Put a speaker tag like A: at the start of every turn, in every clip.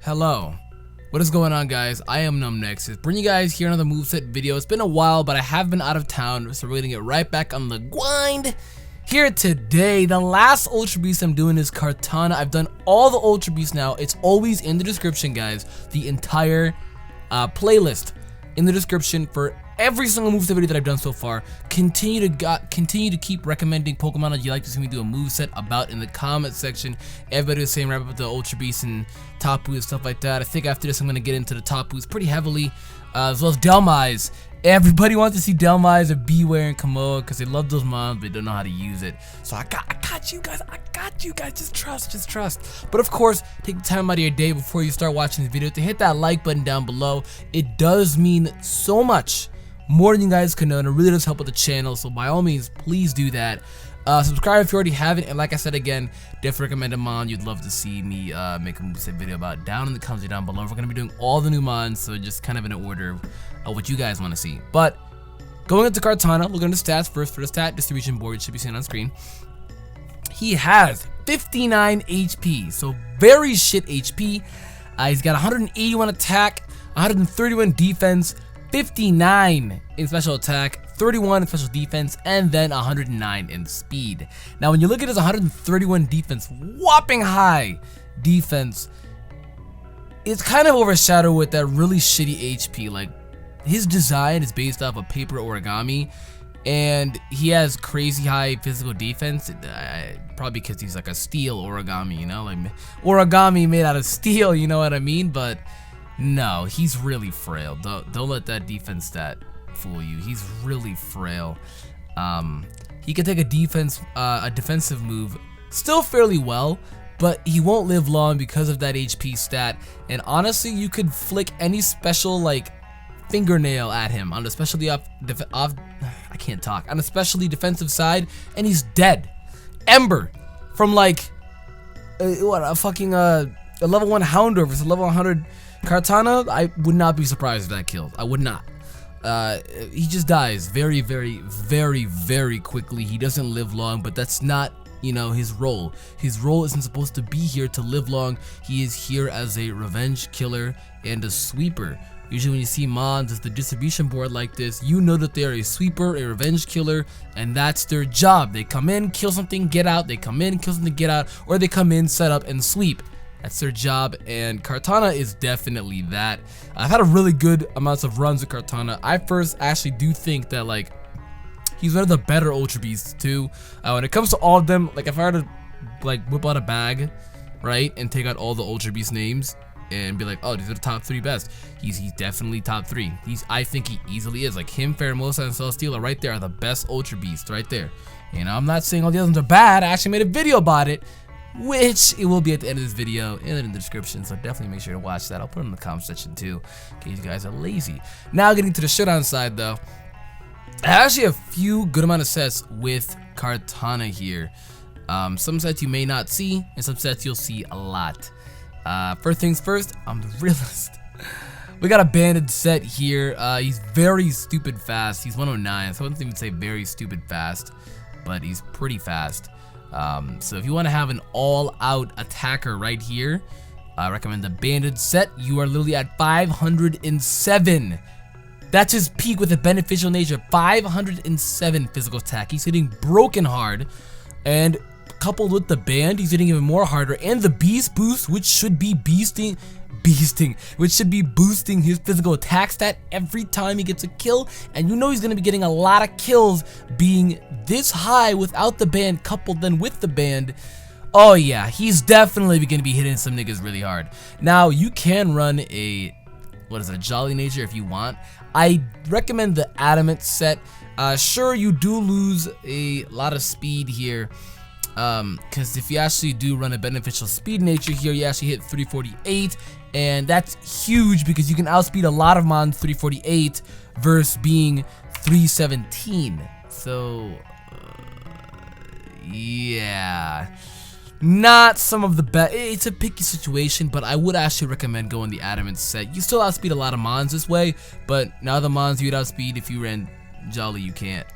A: Hello, what is going on, guys? I am NumbNexus, bringing you guys here another moveset video. It's been a while, but I have been out of town, so we're gonna get right back on the grind here today. The last Ultra Beast I'm doing is Kartana. I've done all the Ultra Beasts now. It's always in the description, guys. The entire playlist in the description for every single moveset video that I've done so far. Continue to keep recommending Pokemon that you like to see me do a moveset about in the comment section. Everybody was saying right about the Ultra Beast and Tapu and stuff like that. I think after this I'm gonna get into the Tapus pretty heavily, as well as Delmise. Everybody wants to see Delmise or Beware and Kamoa because they love those mons, but they don't know how to use it. So I got you guys. Just trust. But of course, take the time out of your day before you start watching this video to hit that like button down below. It does mean so much more than you guys can know, and it really does help with the channel. So by all means, please do that. Subscribe if you already haven't, and like I said again, definitely recommend a mon you'd love to see me make a moveset video about down in the comments down below. We're gonna be doing all the new mons, so just kind of in order of what you guys want to see. But going into Kartana, we're going to stats first. For the stat distribution board, it should be seen on screen. He has 59 HP, so very shit HP. He's got 181 attack, 131 defense, 59 in special attack, 31 in special defense, and then 109 in speed. Now when you look at his 131 defense, whopping high defense, it's kind of overshadowed with that really shitty HP. Like, his design is based off of paper origami, and he has crazy high physical defense, probably because he's like a steel origami, you know, like origami made out of steel, you know what I mean? But no, he's really frail. Don't let that defense stat fool you. He's really frail. He can take a defensive move still fairly well, but he won't live long because of that HP stat. And honestly, you could flick any special like fingernail at him on the specialty on a specialty defensive side, and he's dead. Ember from like a level 1 Houndour versus a level 100 Kartana, I would not be surprised if that killed. I would not. He just dies very quickly. He doesn't live long, but that's not, you know, his role. His role isn't supposed to be here to live long. He is here as a revenge killer and a sweeper. Usually when you see mons as the distribution board like this, you know that they are a sweeper, a revenge killer, and that's their job. They come in, kill something, get out. They come in, kill something, get out, or they come in, set up, and sweep. That's their job, and Kartana is definitely that. I've had a really good amounts of runs with Kartana. I first actually do think that like he's one of the better Ultra Beasts too. When it comes to all of them, like if I were to like whip out a bag, right, and take out all the Ultra Beast names and be like, oh, these are the top 3 best. He's definitely top 3. I think he easily is. Like him, Pheromosa, and Celesteela right there are the best Ultra Beasts right there. You know, I'm not saying all the other ones are bad. I actually made a video about it, which it will be at the end of this video and in the description, so definitely make sure to watch that. I'll put it in the comment section too, in case you guys are lazy. Now getting to the Showdown side though, I have actually a few good amount of sets with Kartana here. Some sets you may not see, and some sets you'll see a lot. First things first, I'm the realist. We got a banded set here. He's very stupid fast. He's 109, so I wouldn't even say very stupid fast, but he's pretty fast. So if you want to have an all-out attacker right here, I recommend the banded set. You are literally at 507. That's his peak with a beneficial nature. 507 physical attack. He's hitting broken hard, and coupled with the band, he's hitting even more harder, and the beast boost, which should be boosting his physical attack stat every time he gets a kill. And you know he's going to be getting a lot of kills being this high without the band, coupled then with the band. Oh yeah, he's definitely going to be hitting some niggas really hard. Now you can run a Jolly Nature if you want. I recommend the Adamant set. Sure, you do lose a lot of speed here, because if you actually do run a beneficial speed nature here, you actually hit 348, and that's huge because you can outspeed a lot of mons 348 versus being 317. So yeah, not some of the best. It's a picky situation, but I would actually recommend going the Adamant set. You still outspeed a lot of mons this way, but now the mons you'd outspeed if you ran Jolly, you can't.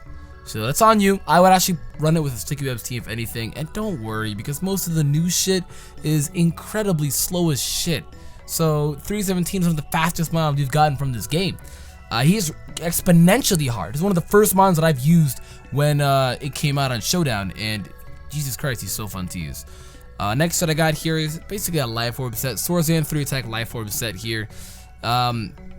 A: So that's on you. I would actually run it with a Sticky Webs team if anything, and don't worry because most of the new shit is incredibly slow as shit. So 317 is one of the fastest mons we've gotten from this game. He's exponentially hard. He's one of the first mons that I've used when it came out on Showdown, and Jesus Christ, he's so fun to use. Next set I got here is basically a Life Orb set, Swordsman 3 attack Life Orb set here.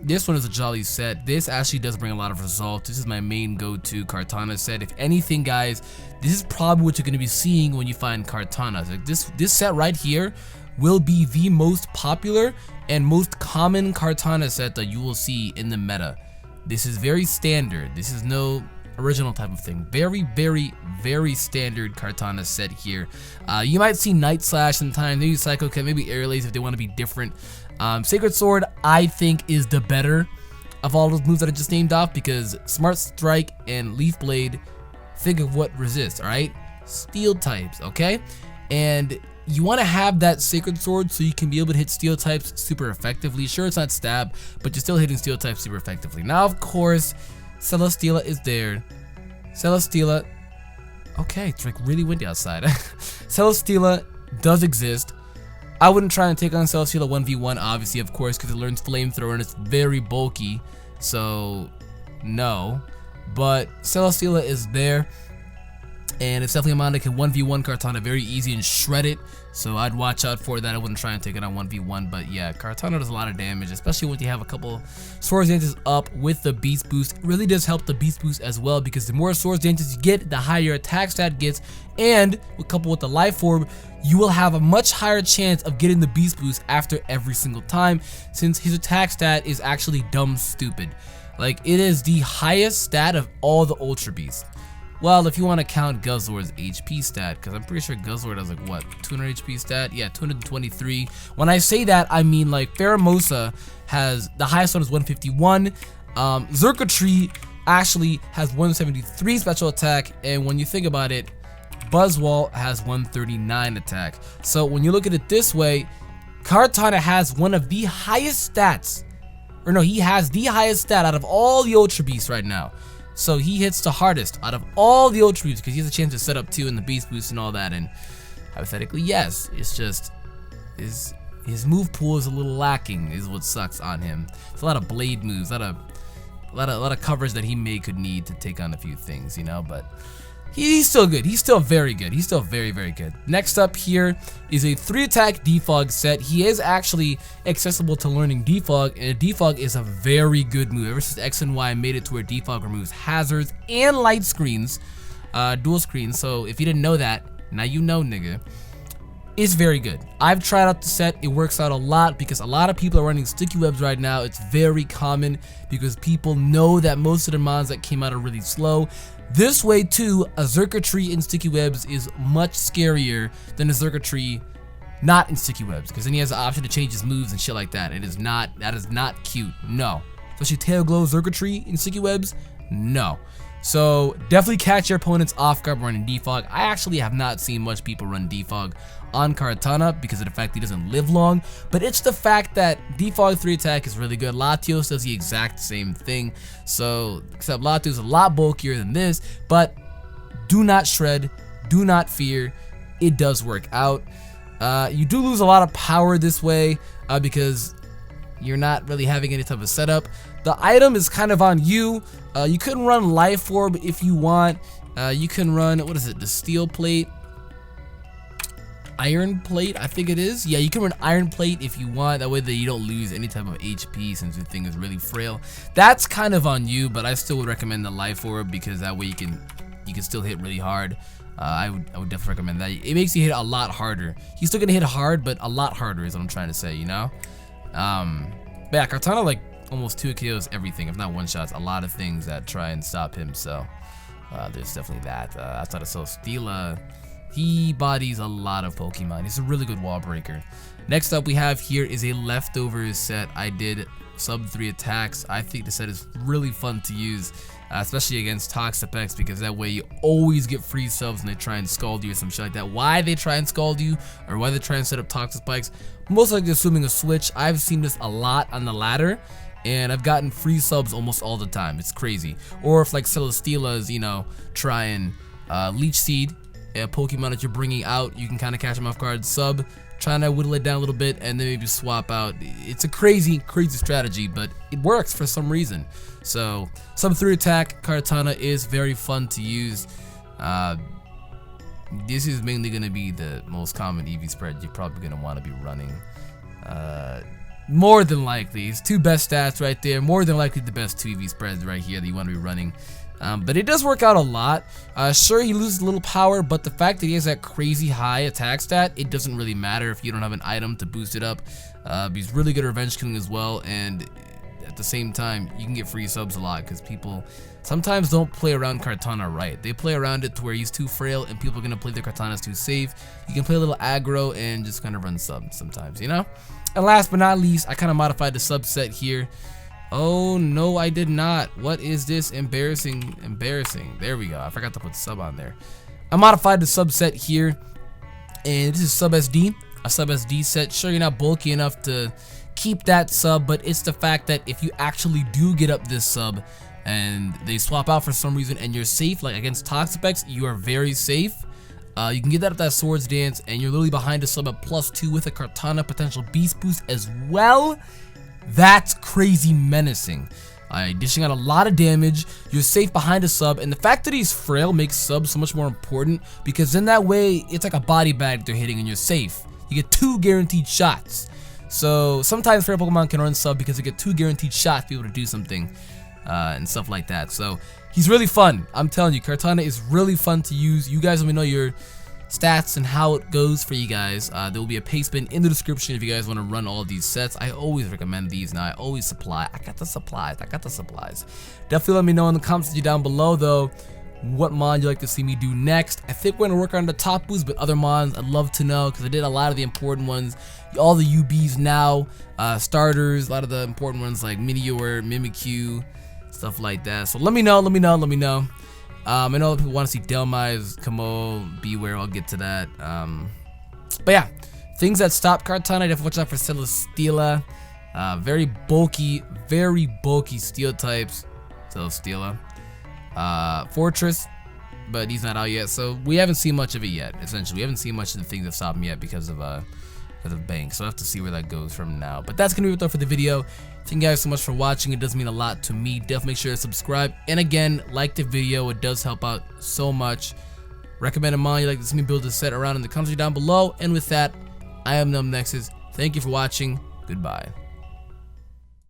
A: This one is a jolly set. This actually does bring a lot of results. This is my main go-to Kartana set. If anything, guys, this is probably what you're going to be seeing when you find Kartanas. Like this set right here will be the most popular and most common Kartana set that you will see in the meta. This is very standard. This is no original type of thing. Very, very, very standard Kartana set here. You might see Night Slash sometimes, maybe Psycho Cat, maybe Air Lace if they want to be different. Sacred Sword, I think, is the better of all those moves that I just named off, because Smart Strike and Leaf Blade, think of what resists, alright? Steel types, okay? And you want to have that Sacred Sword so you can be able to hit steel types super effectively. Sure, it's not stab, but you're still hitting steel types super effectively. Now, of course, Celesteela is there. Celesteela, okay, it's like really windy outside. Celesteela does exist. I wouldn't try and take on Celesteela 1v1, obviously, of course, because it learns Flamethrower and it's very bulky, so no. But Celesteela is there, and it's definitely a mon that can 1v1 Kartana very easy and shred it, so I'd watch out for that. I wouldn't try and take it on 1v1, but yeah, Kartana does a lot of damage, especially when you have a couple Swords Dances up with the Beast Boost. It really does help the Beast Boost as well, because the more Swords Dances you get, the higher your attack stat gets, and coupled with the Life Orb, you will have a much higher chance of getting the Beast Boost after every single time, since his attack stat is actually dumb stupid. Like, it is the highest stat of all the Ultra Beasts. Well, if you want to count Guzzlord's HP stat, because I'm pretty sure Guzzlord has like, what, 200 HP stat? Yeah, 223. When I say that, I mean like Pheromosa has, the highest one is 151. Xurkitree actually has 173 special attack, and when you think about it, Buzzwole has 139 attack. So when you look at it this way, Kartana has one of the highest stats, or no, he has the highest stat out of all the Ultra Beasts right now. So he hits the hardest out of all the Ultra Beasts because he has a chance to set up 2 in the Beast Boost and all that. And hypothetically, yes, it's just his move pool is a little lacking, is what sucks on him. It's a lot of blade moves, a lot of covers that he could need to take on a few things, you know. But he's still good. He's still very good. He's still very, very good. Next up here is a 3-attack Defog set. He is actually accessible to learning Defog, and Defog is a very good move. Ever since X and Y made it to where Defog removes hazards and light screens, dual screens. So if you didn't know that, now you know, nigga. It's very good. I've tried out the set. It works out a lot because a lot of people are running sticky webs right now. It's very common because people know that most of the mons that came out are really slow. This way too, a Xurkitree in sticky webs is much scarier than a Xurkitree not in sticky webs, because then he has the option to change his moves and shit like that. That is not cute. No. Especially Tail Glow Xurkitree in sticky webs. No. So definitely catch your opponents off guard running Defog. I actually have not seen much people run Defog on Kartana because of the fact he doesn't live long, but it's the fact that Defog 3 attack is really good. Latios does the exact same thing, so except Latios is a lot bulkier than this, but do not shred, do not fear, it does work out. You do lose a lot of power this way because you're not really having any type of setup. The item is kind of on you. You can run Life Orb if you want. You can run, what is it, the Steel Plate? Iron Plate, I think it is. Yeah, you can run Iron Plate if you want. That way that you don't lose any type of HP since the thing is really frail. That's kind of on you, but I still would recommend the Life Orb because that way you can still hit really hard. I would definitely recommend that. It makes you hit a lot harder. He's still gonna hit hard, but a lot harder is what I'm trying to say, you know? But yeah, Kartana like almost 2 KOs everything, if not 1-shots, a lot of things that try and stop him, so there's definitely that. Outside of Celesteela, he bodies a lot of Pokemon. He's a really good wall breaker. Next up we have here is a leftovers set. I did sub 3 attacks. I think the set is really fun to use, especially against Toxapex, because that way you always get free subs when they try and scald you or some shit like that. Why they try and scald you or why they try and set up Toxapex, most likely assuming a switch. I've seen this a lot on the ladder, and I've gotten free subs almost all the time. It's crazy. Or if like Celesteela's, you know, try and Leech Seed, a Pokemon that you're bringing out, you can kind of catch them off guard, sub, trying to whittle it down a little bit, and then maybe swap out. It's a crazy strategy, but it works for some reason. So sub 3 attack Kartana is very fun to use. This is mainly going to be the most common EV spread you're probably going to want to be running. More than likely, it's 2 best stats right there. More than likely the best 2 EV spreads right here that you want to be running. But it does work out a lot. Sure, he loses a little power, but the fact that he has that crazy high attack stat, it doesn't really matter if you don't have an item to boost it up. He's really good at revenge killing as well, and at the same time, you can get free subs a lot because people sometimes don't play around Kartana right. They play around it to where he's too frail and people are going to play their Kartanas too safe. You can play a little aggro and just kind of run subs sometimes, you know? And last but not least, I kind of modified the subset here. Oh no, I did not. What is this? Embarrassing. There we go. I forgot to put sub on there. I modified the subset here, and this is sub SD, a sub SD set. Sure, you're not bulky enough to keep that sub, but it's the fact that if you actually do get up this sub and they swap out for some reason and you're safe, like against Toxapex, you are very safe. You can get that at that Swords Dance, and you're literally behind a sub at +2 with a Kartana potential beast boost as well. That's crazy menacing. Dishing out a lot of damage, you're safe behind a sub, and the fact that he's frail makes subs so much more important, because in that way, it's like a body bag they're hitting and you're safe. You get 2 guaranteed shots. So sometimes frail Pokemon can run sub because they get 2 guaranteed shots to be able to do something and stuff like that. So he's really fun. I'm telling you, Kartana is really fun to use. You guys let me know your stats and how it goes for you guys. There will be a paste bin in the description if you guys want to run all of these sets. I always recommend these now. I always supply. I got the supplies. Definitely let me know in the comments down below though what mod you'd like to see me do next. I think we're going to work on the top boost, but other mods I'd love to know because I did a lot of the important ones. All the UBs now, starters, a lot of the important ones like Meteor, Mimikyu, stuff like that. So let me know. I know people want to see Delmise, Kamo, Beware. I'll get to that. But yeah, things that stop Kartana. Definitely watch out for Celesteela. Very bulky steel types. Celesteela. Fortress, but he's not out yet, so we haven't seen much of it yet. Essentially, we haven't seen much of the things that stop him yet because of Bank. So I have to see where that goes from now. But that's gonna be it though for the video. Thank you guys so much for watching. It does mean a lot to me. Definitely make sure to subscribe, and again, like the video. It does help out so much. Recommend a mod you'd like to see me build a set around in the comments down below. And with that, I am NumbNexus. Thank you for watching. Goodbye.